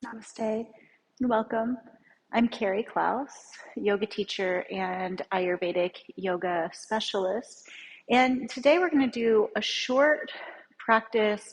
Namaste and welcome. I'm Carrie Klaus, yoga teacher and Ayurvedic yoga specialist. And today we're going to do a short practice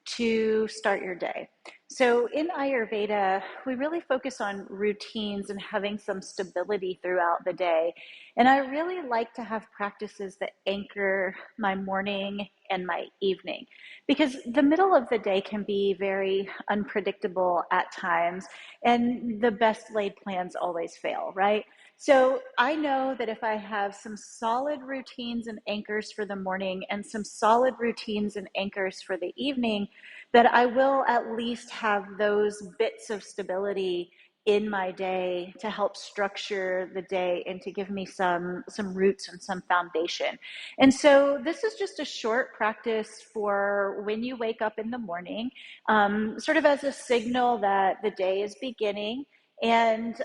to start your day. So in Ayurveda, we really focus on routines and having some stability throughout the day. And I really like to have practices that anchor my morning and my evening because the middle of the day can be very unpredictable at times, and the best laid plans always fail, right? So I know that if I have some solid routines and anchors for the morning and some solid routines and anchors for the evening, that I will at least have those bits of stability in my day to help structure the day and to give me some roots and some foundation. And so this is just a short practice for when you wake up in the morning, sort of as a signal that the day is beginning, and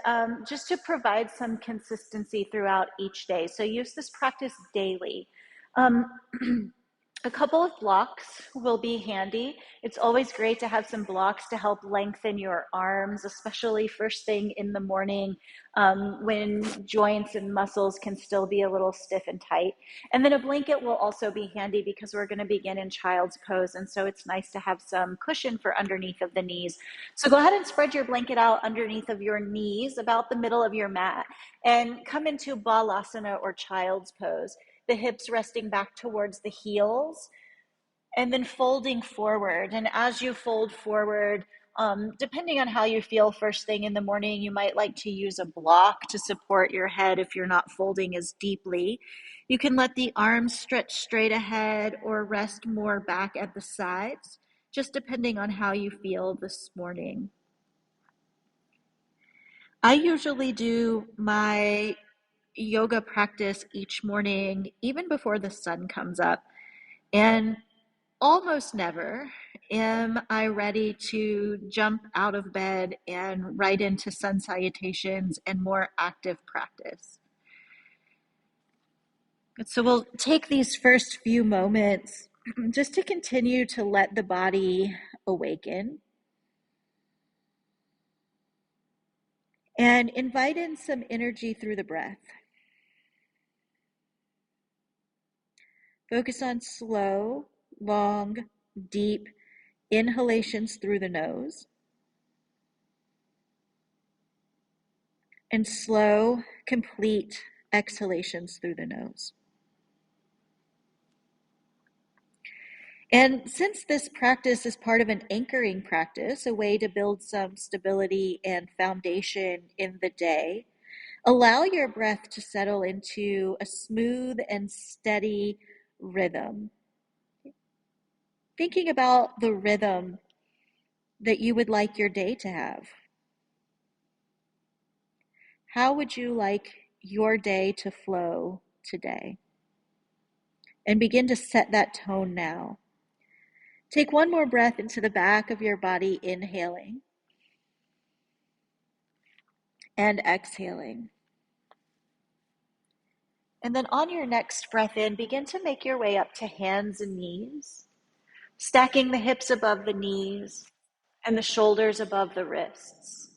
just to provide some consistency throughout each day. So use this practice daily. Um, a couple of blocks will be handy. It's always great to have some blocks to help lengthen your arms, especially first thing in the morning, when joints and muscles can still be a little stiff and tight. And then a blanket will also be handy because we're going to begin in child's pose. And so it's nice to have some cushion for underneath of the knees. So go ahead and spread your blanket out underneath of your knees, about the middle of your mat, and come into Balasana or child's pose, the hips resting back towards the heels, and then folding forward. And as you fold forward, depending on how you feel first thing in the morning, you might like to use a block to support your head if you're not folding as deeply. You can let the arms stretch straight ahead or rest more back at the sides, just depending on how you feel this morning. I usually do my yoga practice each morning, even before the sun comes up. And almost never am I ready to jump out of bed and right into sun salutations and more active practice. So we'll take these first few moments just to continue to let the body awaken and invite in some energy through the breath. Focus on slow, long, deep inhalations through the nose and slow, complete exhalations through the nose. And since this practice is part of an anchoring practice, a way to build some stability and foundation in the day, allow your breath to settle into a smooth and steady rhythm. Thinking about the rhythm that you would like your day to have. How would you like your day to flow today? And begin to set that tone now. Take one more breath into the back of your body, inhaling and exhaling. And then on your next breath in, begin to make your way up to hands and knees, stacking the hips above the knees and the shoulders above the wrists.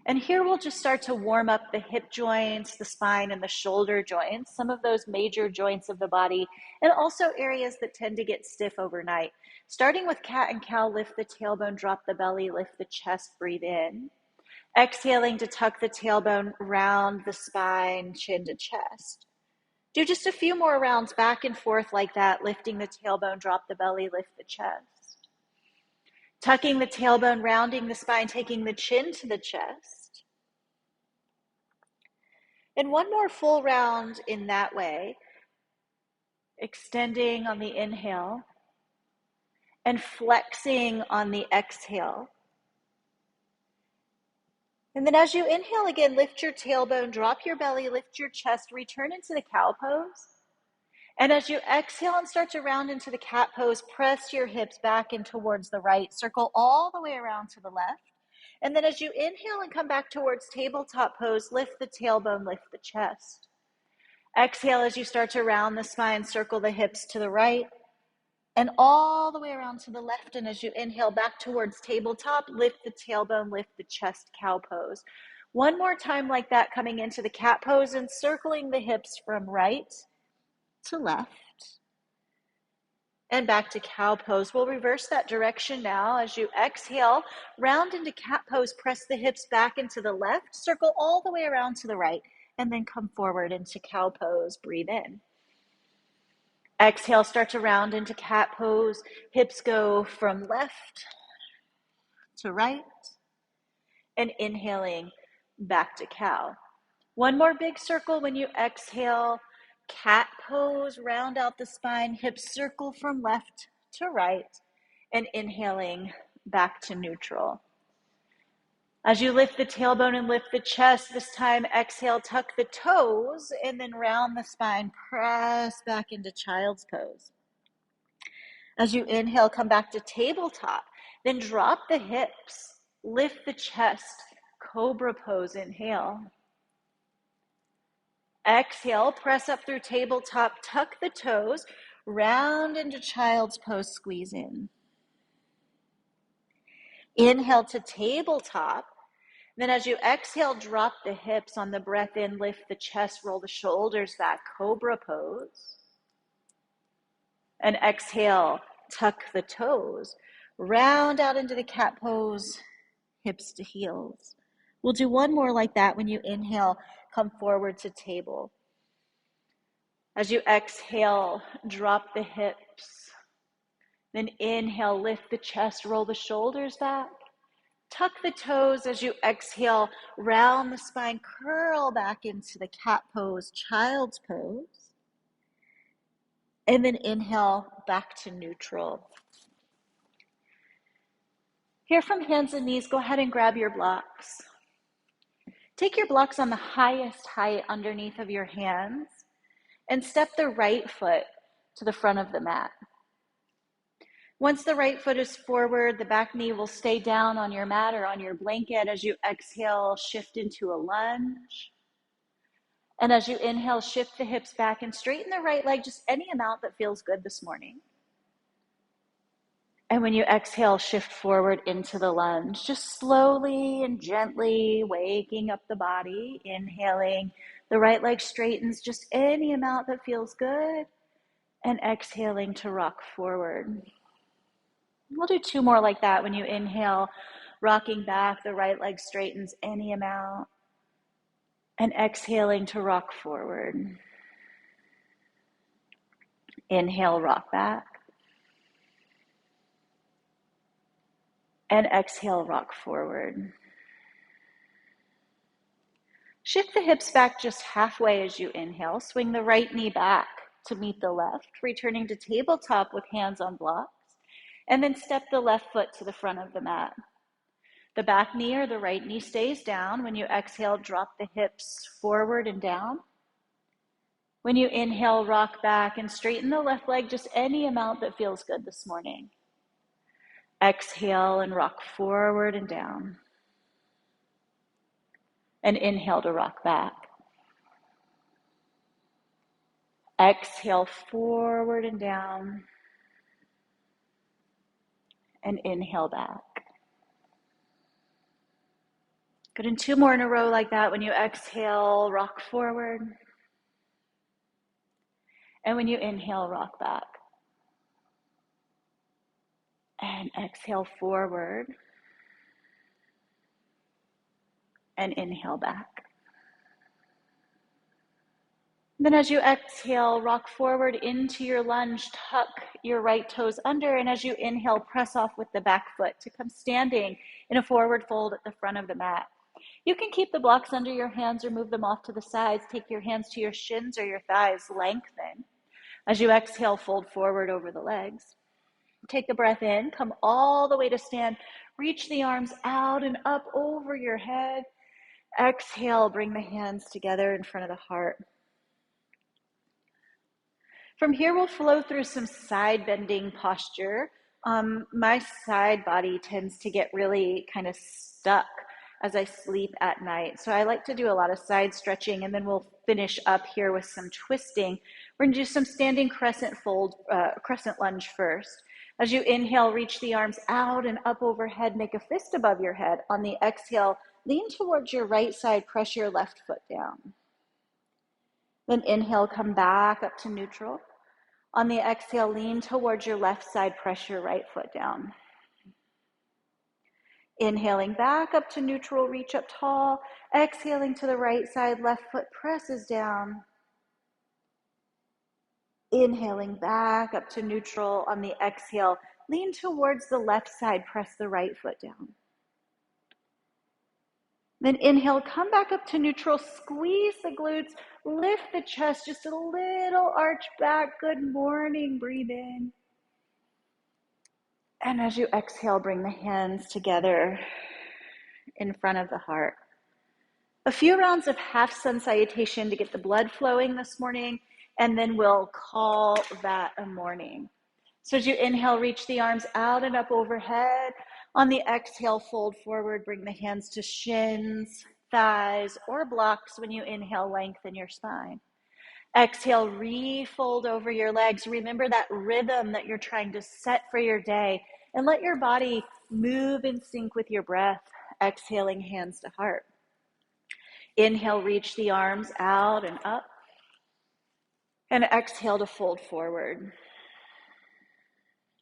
And here we'll just start to warm up the hip joints, the spine, and the shoulder joints, some of those major joints of the body, and also areas that tend to get stiff overnight. Starting with cat and cow, lift the tailbone, drop the belly, lift the chest, breathe in. Exhaling to tuck the tailbone, round the spine, chin to chest. Do just a few more rounds back and forth like that, lifting the tailbone, drop the belly, lift the chest. Tucking the tailbone, rounding the spine, taking the chin to the chest. And one more full round in that way, extending on the inhale and flexing on the exhale. And then as you inhale again, lift your tailbone, drop your belly, lift your chest, return into the cow pose. And as you exhale and start to round into the cat pose, press your hips back and towards the right, circle all the way around to the left. And then as you inhale and come back towards tabletop pose, lift the tailbone, lift the chest. Exhale as you start to round the spine, circle the hips to the right. and all the way around to the left. And as you inhale back towards tabletop, lift the tailbone, lift the chest, cow pose. One more time like that, coming into the cat pose and circling the hips from right to left and back to cow pose. We'll reverse that direction now. As you exhale, round into cat pose, press the hips back into the left, circle all the way around to the right, and then come forward into cow pose. Breathe in. Exhale, start to round into cat pose. Hips go from left to right, and inhaling back to cow. One more big circle when you exhale. Cat pose, round out the spine, hips circle from left to right, and inhaling back to neutral. As you lift the tailbone and lift the chest, this time exhale, tuck the toes, and then round the spine, press back into child's pose. As you inhale, come back to tabletop, then drop the hips, lift the chest, cobra pose, inhale. Exhale, press up through tabletop, tuck the toes, round into child's pose, squeeze in. Inhale to tabletop. Then as you exhale, drop the hips on the breath in, lift the chest, roll the shoulders back, cobra pose. And exhale, tuck the toes, round out into the cat pose, hips to heels. We'll do one more like that. When you inhale, come forward to table. As you exhale, drop the hips. Then inhale, lift the chest, roll the shoulders back. Tuck the toes. As you exhale, round the spine, curl back into the cat pose, child's pose. And then inhale back to neutral. Here from hands and knees, go ahead and grab your blocks. Take your blocks on the highest height underneath of your hands and step the right foot to the front of the mat. Once the right foot is forward, the back knee will stay down on your mat or on your blanket. As you exhale, shift into a lunge. And as you inhale, shift the hips back and straighten the right leg, just any amount that feels good this morning. And when you exhale, shift forward into the lunge, just slowly and gently waking up the body. Inhaling, the right leg straightens just any amount that feels good. And exhaling to rock forward. We'll do two more like that. When you inhale, rocking back, the right leg straightens any amount. And exhaling to rock forward. Inhale, rock back. And exhale, rock forward. Shift the hips back just halfway as you inhale. Swing the right knee back to meet the left, returning to tabletop with hands on blocks. And then step the left foot to the front of the mat. The back knee or the right knee stays down. When you exhale, drop the hips forward and down. When you inhale, rock back and straighten the left leg just any amount that feels good this morning. Exhale and rock forward and down. And inhale to rock back. Exhale forward and down. And inhale back. Good, and two more in a row like that. When you exhale, rock forward. And when you inhale, rock back. And exhale forward. And inhale back. Then as you exhale, rock forward into your lunge, tuck your right toes under, and as you inhale, press off with the back foot to come standing in a forward fold at the front of the mat. You can keep the blocks under your hands or move them off to the sides. Take your hands to your shins or your thighs, lengthen. As you exhale, fold forward over the legs. Take a breath in, come all the way to stand. Reach the arms out and up over your head. Exhale, bring the hands together in front of the heart. From here, we'll flow through some side bending posture. My side body tends to get really kind of stuck as I sleep at night. So I like to do a lot of side stretching, and then we'll finish up here with some twisting. We're gonna do some standing crescent crescent lunge first. As you inhale, reach the arms out and up overhead, make a fist above your head. On the exhale, lean towards your right side, press your left foot down. Then inhale, come back up to neutral. On the exhale, lean towards your left side, press your right foot down. Inhaling back up to neutral, reach up tall. Exhaling to the right side, left foot presses down. Inhaling back up to neutral. On the exhale, lean towards the left side, press the right foot down. Then inhale, come back up to neutral, squeeze the glutes, lift the chest, just a little arch back. Good morning, breathe in. And as you exhale, bring the hands together in front of the heart. A few rounds of half sun salutation to get the blood flowing this morning, and then we'll call that a morning. So as you inhale, reach the arms out and up overhead. On the exhale, fold forward, bring the hands to shins, thighs, or blocks. When you inhale, lengthen your spine. Exhale, refold over your legs. Remember that rhythm that you're trying to set for your day, and let your body move in sync with your breath. Exhaling, hands to heart. Inhale, reach the arms out and up. And exhale to fold forward.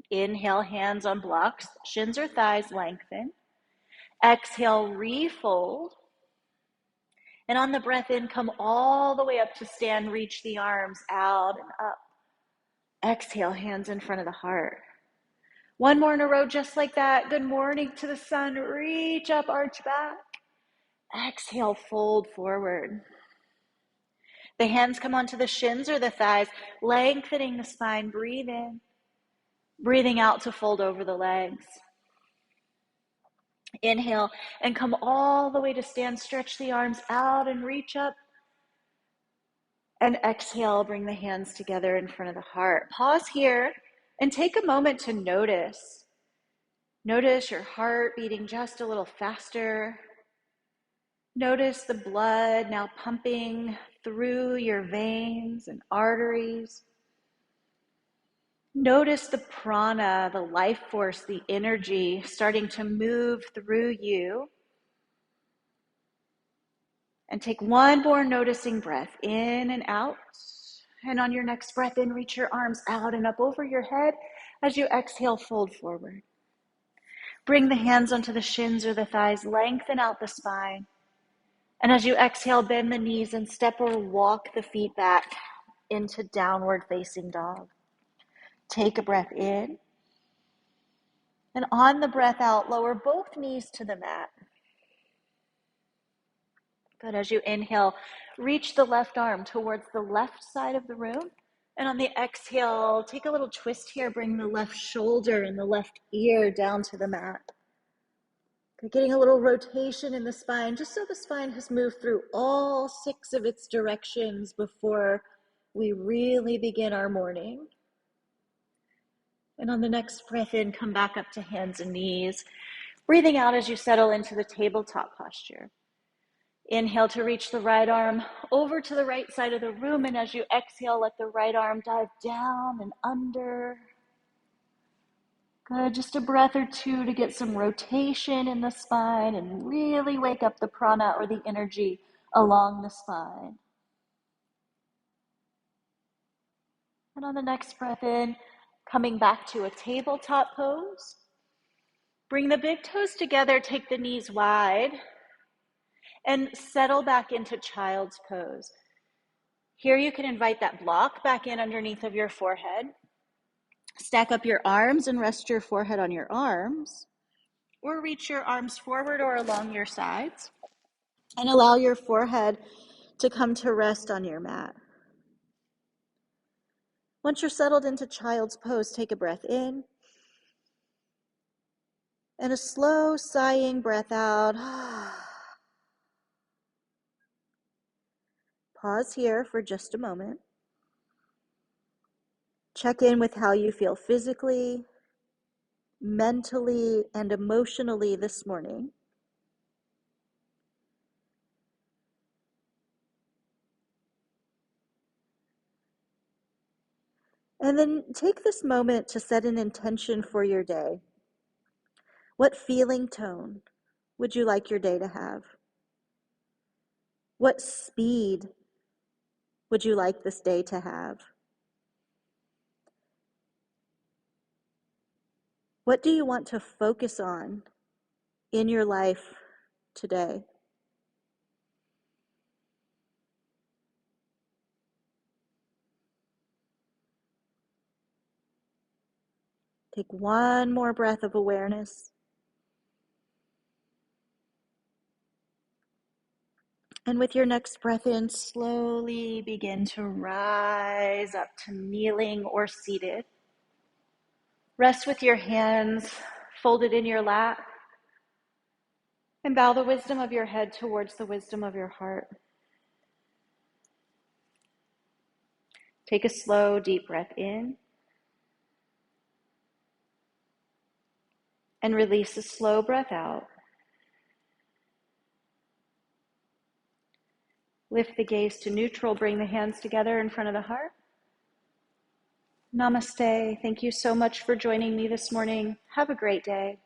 Inhale, hands on blocks, shins or thighs lengthen. Exhale, refold. And on the breath in, come all the way up to stand, reach the arms out and up. Exhale, hands in front of the heart. One more in a row, just like that. Good morning to the sun. Reach up, arch back. Exhale, fold forward. The hands come onto the shins or the thighs, lengthening the spine. Breathe in. Breathing out to fold over the legs. Inhale and come all the way to stand. Stretch the arms out and reach up. And exhale, bring the hands together in front of the heart. Pause here and take a moment to notice. Notice your heart beating just a little faster. Notice the blood now pumping through your veins and arteries. Notice the prana, the life force, the energy starting to move through you. And take one more noticing breath in and out. And on your next breath in, reach your arms out and up over your head. As you exhale, fold forward. Bring the hands onto the shins or the thighs, lengthen out the spine. And as you exhale, bend the knees and step or walk the feet back into downward facing dog. Take a breath in. And on the breath out, lower both knees to the mat. Good. As you inhale, reach the left arm towards the left side of the room. And on the exhale, take a little twist here. Bring the left shoulder and the left ear down to the mat. Good. Getting a little rotation in the spine, just so the spine has moved through all 6 of its directions before we really begin our morning. And on the next breath in, come back up to hands and knees. Breathing out as you settle into the tabletop posture. Inhale to reach the right arm over to the right side of the room. And as you exhale, let the right arm dive down and under. Good. Just a breath or two to get some rotation in the spine and really wake up the prana or the energy along the spine. And on the next breath in, coming back to a tabletop pose. Bring the big toes together, take the knees wide, and settle back into child's pose. Here you can invite that block back in underneath of your forehead. Stack up your arms and rest your forehead on your arms, or reach your arms forward or along your sides, and allow your forehead to come to rest on your mat. Once you're settled into child's pose, take a breath in, and a slow sighing breath out. Pause here for just a moment. Check in with how you feel physically, mentally, and emotionally this morning. And then take this moment to set an intention for your day. What feeling tone would you like your day to have? What speed would you like this day to have? What do you want to focus on in your life today? Take one more breath of awareness. And with your next breath in, slowly begin to rise up to kneeling or seated. Rest with your hands folded in your lap and bow the wisdom of your head towards the wisdom of your heart. Take a slow, deep breath in and release a slow breath out. Lift the gaze to neutral. Bring the hands together in front of the heart. Namaste. Thank you so much for joining me this morning. Have a great day.